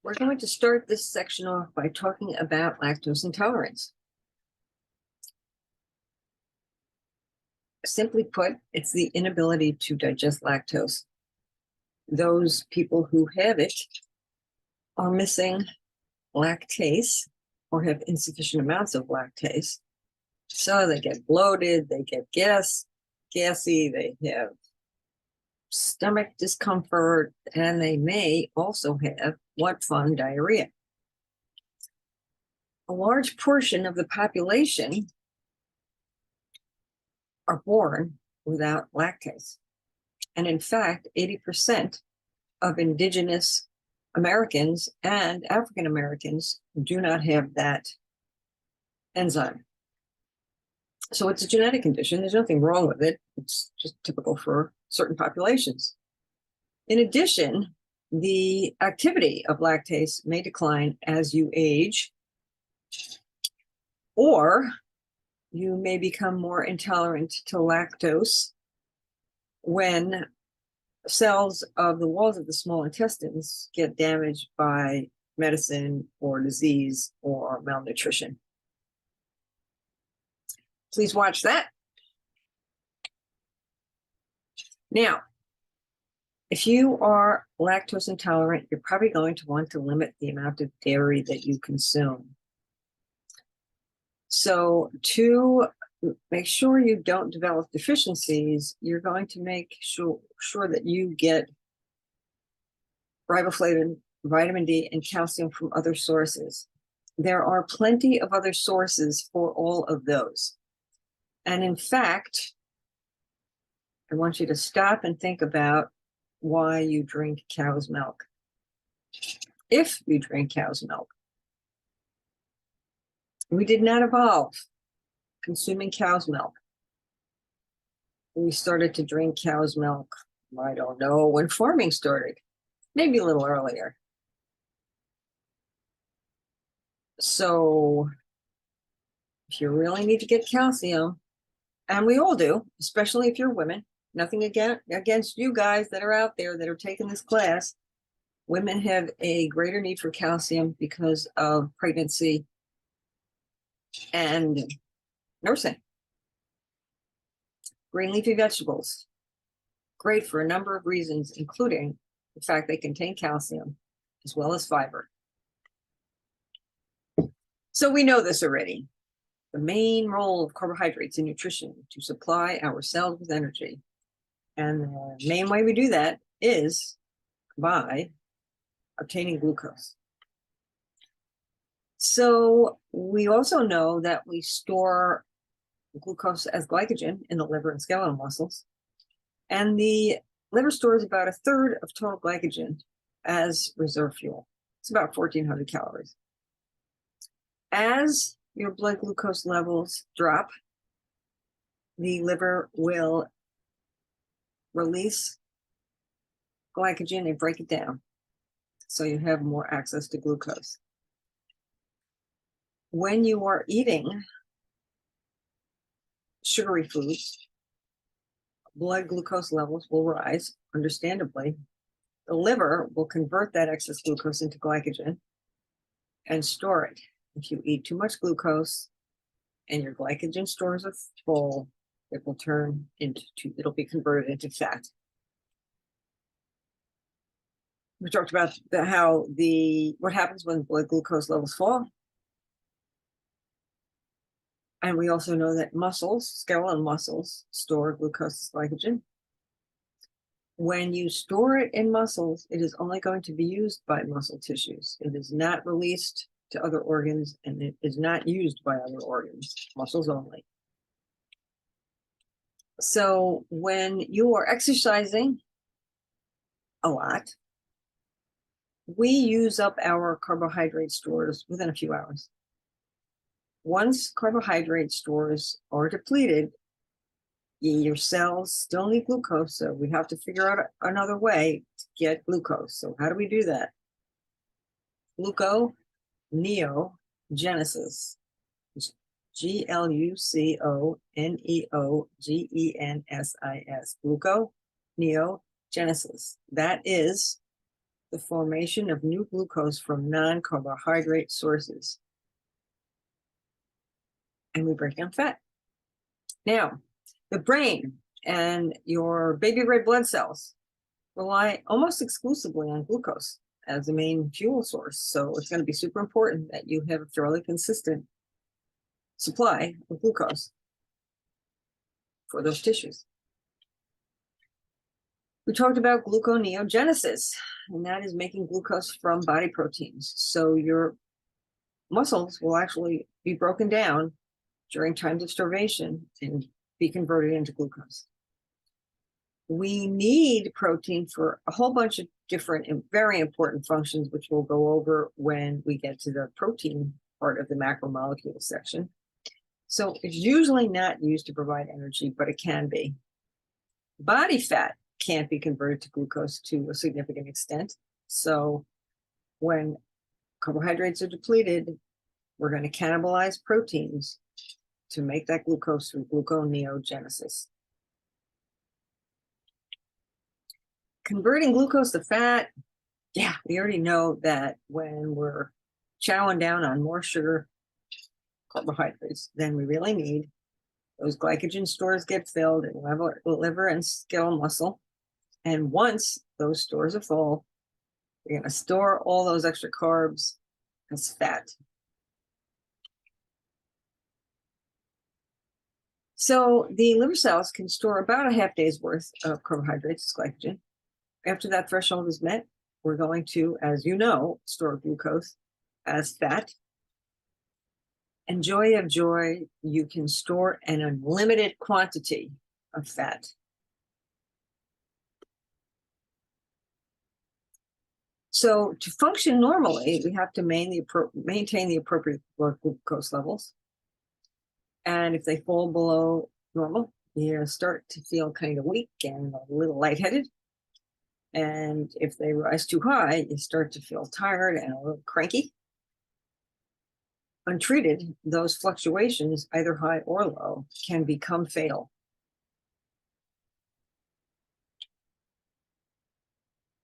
We're going to start this section off by talking about lactose intolerance. Simply put, it's the inability to digest lactose. Those people who have it are missing lactase or have insufficient amounts of lactase. So they get bloated, they get gassy, they have stomach discomfort, and they may also have what fun diarrhea. A large portion of the population are born without lactase. And in fact, 80% of indigenous Americans and African Americans do not have that enzyme. So it's a genetic condition. There's nothing wrong with it. It's just typical for certain populations. In addition, the activity of lactase may decline as you age, or you may become more intolerant to lactose when cells of the walls of the small intestines get damaged by medicine or disease or malnutrition. Please watch that. Now, if you are lactose intolerant, you're probably going to want to limit the amount of dairy that you consume. So to make sure you don't develop deficiencies, you're going to make sure that you get riboflavin, vitamin D, and calcium from other sources. There are plenty of other sources for all of those. And in fact, I want you to stop and think about why you drink cow's milk. If you drink cow's milk, we did not evolve consuming cow's milk. We started to drink cow's milk, I don't know, when farming started, maybe a little earlier. So if you really need to get calcium, and we all do, especially if you're women, nothing against you guys that are out there that are taking this class, women have a greater need for calcium because of pregnancy and nursing. Green leafy vegetables, great for a number of reasons, including the fact they contain calcium as well as fiber. So we know this already. The main role of carbohydrates in nutrition to supply our cells with energy. And the main way we do that is by obtaining glucose. So we also know that we store glucose as glycogen in the liver and skeletal muscles. And the liver stores about 1/3 of total glycogen as reserve fuel. It's about 1,400 calories. As your blood glucose levels drop, the liver will release glycogen and break it down, so you have more access to glucose. When you are eating sugary foods, blood glucose levels will rise, understandably. The liver will convert that excess glucose into glycogen and store it. If you eat too much glucose and your glycogen stores are full, it will it'll be converted into fat. We talked about what happens when blood glucose levels fall. And we also know that skeletal muscles, store glucose as glycogen. When you store it in muscles, it is only going to be used by muscle tissues. It is not released to other organs, and it is not used by other organs, muscles only. So when you are exercising a lot, we use up our carbohydrate stores within a few hours. Once carbohydrate stores are depleted, your cells still need glucose, so we have to figure out another way to get glucose. So how do we do that? Gluconeogenesis. Gluconeogenesis. Gluconeogenesis. That is the formation of new glucose from non-carbohydrate sources. And we break down fat. Now, the brain and your baby red blood cells rely almost exclusively on glucose as the main fuel source. So it's going to be super important that you have a fairly consistent supply of glucose for those tissues. We talked about gluconeogenesis, and that is making glucose from body proteins. So your muscles will actually be broken down during times of starvation and be converted into glucose. We need protein for a whole bunch of different and very important functions, which we'll go over when we get to the protein part of the macromolecule section. So it's usually not used to provide energy, but it can be. Body fat can't be converted to glucose to a significant extent. So when carbohydrates are depleted, we're going to cannibalize proteins to make that glucose through gluconeogenesis. Converting glucose to fat, yeah, we already know that when we're chowing down on more sugar carbohydrates than we really need, those glycogen stores get filled in liver and skeletal muscle. And once those stores are full, we're going to store all those extra carbs as fat. So the liver cells can store about a half day's worth of carbohydrates as glycogen. After that threshold is met, we're going to, as you know, store glucose as fat. And joy of joy, you can store an unlimited quantity of fat. So to function normally, we have to maintain the appropriate blood glucose levels. And if they fall below normal, you start to feel kind of weak and a little lightheaded. And if they rise too high, you start to feel tired and a little cranky. Untreated, those fluctuations, either high or low, can become fatal.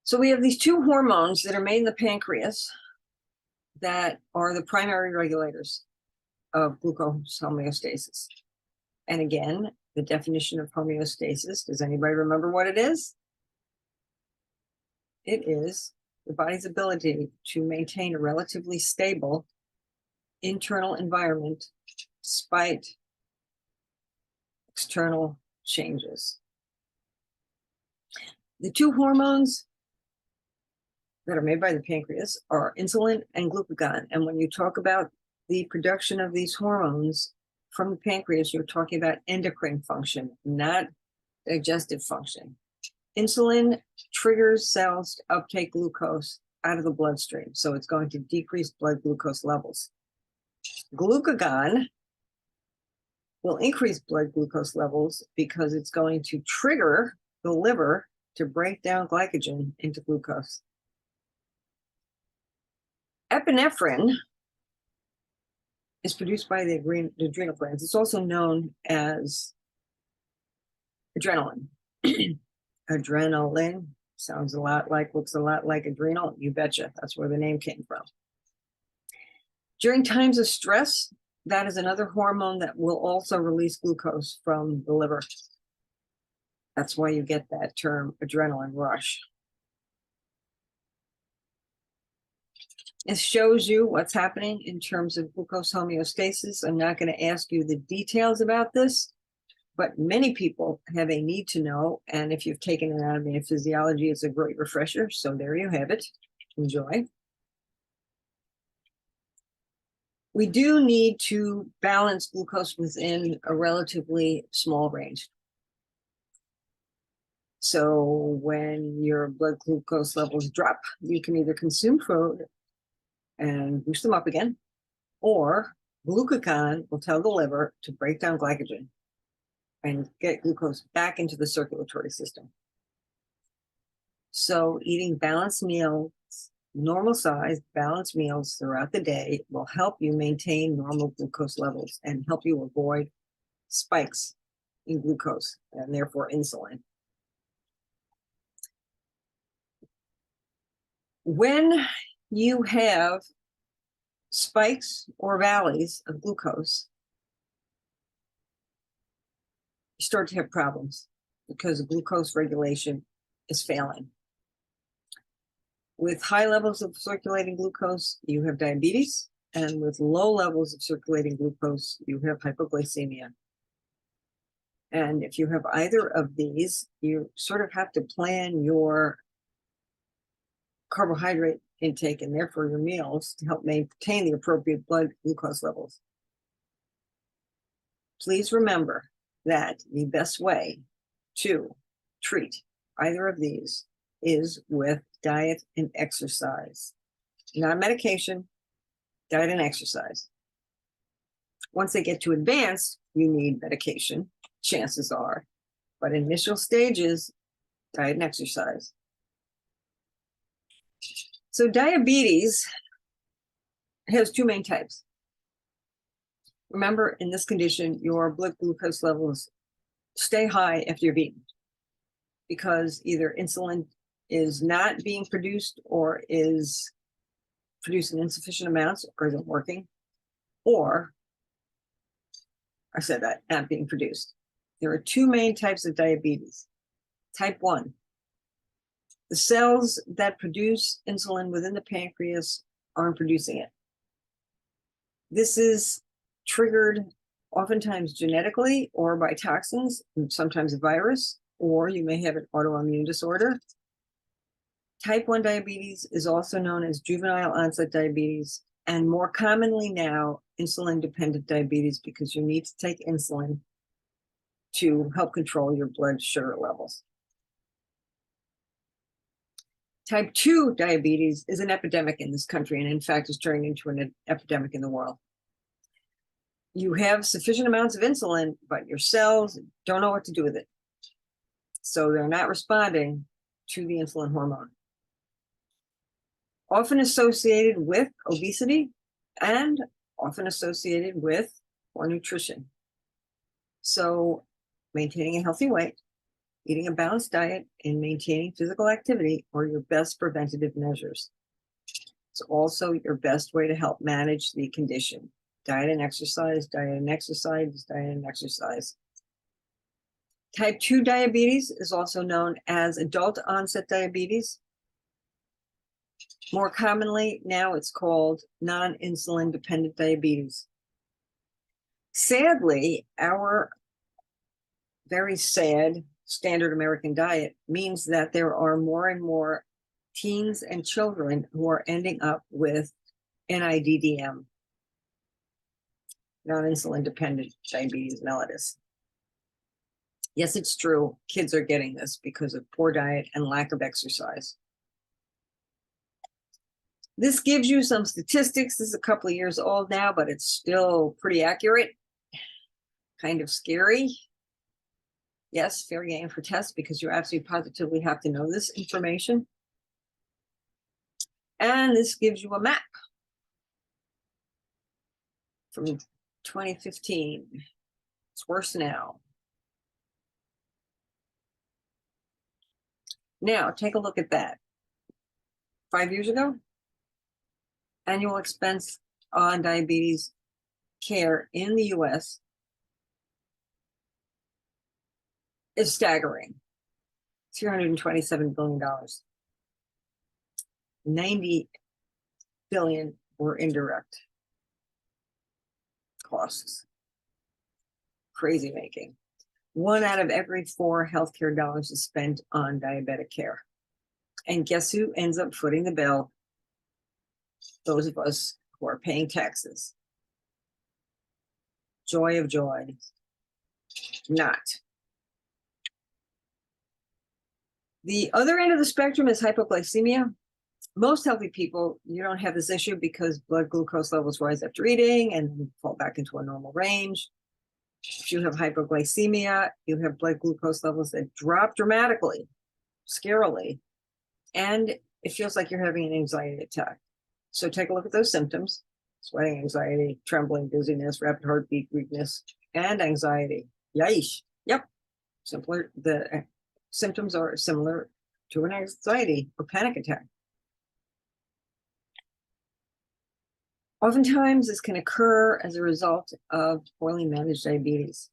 So we have these two hormones that are made in the pancreas that are the primary regulators of glucose homeostasis. And again, the definition of homeostasis, does anybody remember what it is? It is the body's ability to maintain a relatively stable internal environment despite external changes. The two hormones that are made by the pancreas are insulin and glucagon. And when you talk about the production of these hormones from the pancreas, you're talking about endocrine function, not digestive function. Insulin triggers cells to uptake glucose out of the bloodstream, so it's going to decrease blood glucose levels. Glucagon will increase blood glucose levels because it's going to trigger the liver to break down glycogen into glucose. Epinephrine is produced by the adrenal glands. It's also known as adrenaline. Adrenaline sounds looks a lot like adrenal. You betcha. That's where the name came from. During times of stress, that is another hormone that will also release glucose from the liver. That's why you get that term adrenaline rush. It shows you what's happening in terms of glucose homeostasis. I'm not going to ask you the details about this, but many people have a need to know. And if you've taken anatomy and physiology, it's a great refresher. So there you have it. Enjoy. We do need to balance glucose within a relatively small range. So when your blood glucose levels drop, you can either consume food and boost them up again, or glucagon will tell the liver to break down glycogen and get glucose back into the circulatory system. So eating balanced meals, normal sized balanced meals throughout the day will help you maintain normal glucose levels and help you avoid spikes in glucose and therefore insulin. When you have spikes or valleys of glucose, you start to have problems because glucose regulation is failing. With high levels of circulating glucose, you have diabetes, and with low levels of circulating glucose, you have hypoglycemia. And if you have either of these, you sort of have to plan your carbohydrate intake and therefore your meals to help maintain the appropriate blood glucose levels. Please remember that the best way to treat either of these is with diet and exercise. Not medication, diet and exercise. Once they get too advanced, you need medication, chances are, but initial stages, diet and exercise. So diabetes has two main types. Remember, in this condition, your blood glucose levels stay high after you've eaten because either insulin is not being produced or is producing insufficient amounts or isn't working, or I said that, not being produced. There are two main types of diabetes. Type 1, the cells that produce insulin within the pancreas aren't producing it. This is triggered oftentimes genetically or by toxins, and sometimes a virus, or you may have an autoimmune disorder. Type 1 diabetes is also known as juvenile onset diabetes, and more commonly now, insulin-dependent diabetes, because you need to take insulin to help control your blood sugar levels. Type 2 diabetes is an epidemic in this country, and in fact is turning into an epidemic in the world. You have sufficient amounts of insulin, but your cells don't know what to do with it. So they're not responding to the insulin hormone. Often associated with obesity and often associated with poor nutrition. So maintaining a healthy weight, eating a balanced diet, and maintaining physical activity are your best preventative measures. It's also your best way to help manage the condition. Diet and exercise, diet and exercise, diet and exercise. Type 2 diabetes is also known as adult onset diabetes. More commonly now it's called non-insulin dependent diabetes. Sadly, our very sad standard American diet means that there are more and more teens and children who are ending up with NIDDM, non-insulin dependent diabetes mellitus. Yes, it's true. Kids are getting this because of poor diet and lack of exercise. This gives you some statistics. This is a couple of years old now, but it's still pretty accurate. Kind of scary. Yes, fair game for tests because you absolutely positively have to know this information. And this gives you a map from 2015. It's worse now. Now, take a look at that. 5 years ago, annual expense on diabetes care in the US is staggering. $327 billion. 90 billion were indirect costs. Crazy making. 1 out of every 4 healthcare dollars is spent on diabetic care. And guess who ends up footing the bill? Those of us who are paying taxes. Joy of joy. Not. The other end of the spectrum is hypoglycemia. Most healthy people, you don't have this issue because blood glucose levels rise after eating and fall back into a normal range. If you have hypoglycemia, you have blood glucose levels that drop dramatically, scarily, and it feels like you're having an anxiety attack. So take a look at those symptoms: sweating, anxiety, trembling, dizziness, rapid heartbeat, weakness, and anxiety. Yaish. Yep. The symptoms are similar to an anxiety or panic attack. Oftentimes, this can occur as a result of poorly managed diabetes,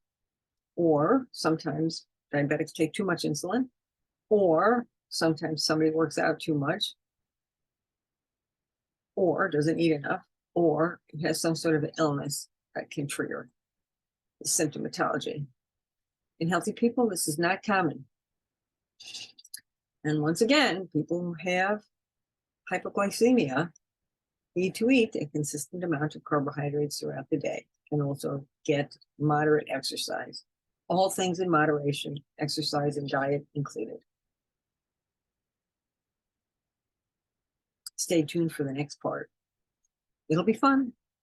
or sometimes diabetics take too much insulin, or sometimes somebody works out too much, or doesn't eat enough, or has some sort of an illness that can trigger the symptomatology. In healthy people, this is not common. And once again, people who have hypoglycemia need to eat a consistent amount of carbohydrates throughout the day and also get moderate exercise. All things in moderation, exercise and diet included. Stay tuned for the next part. It'll be fun.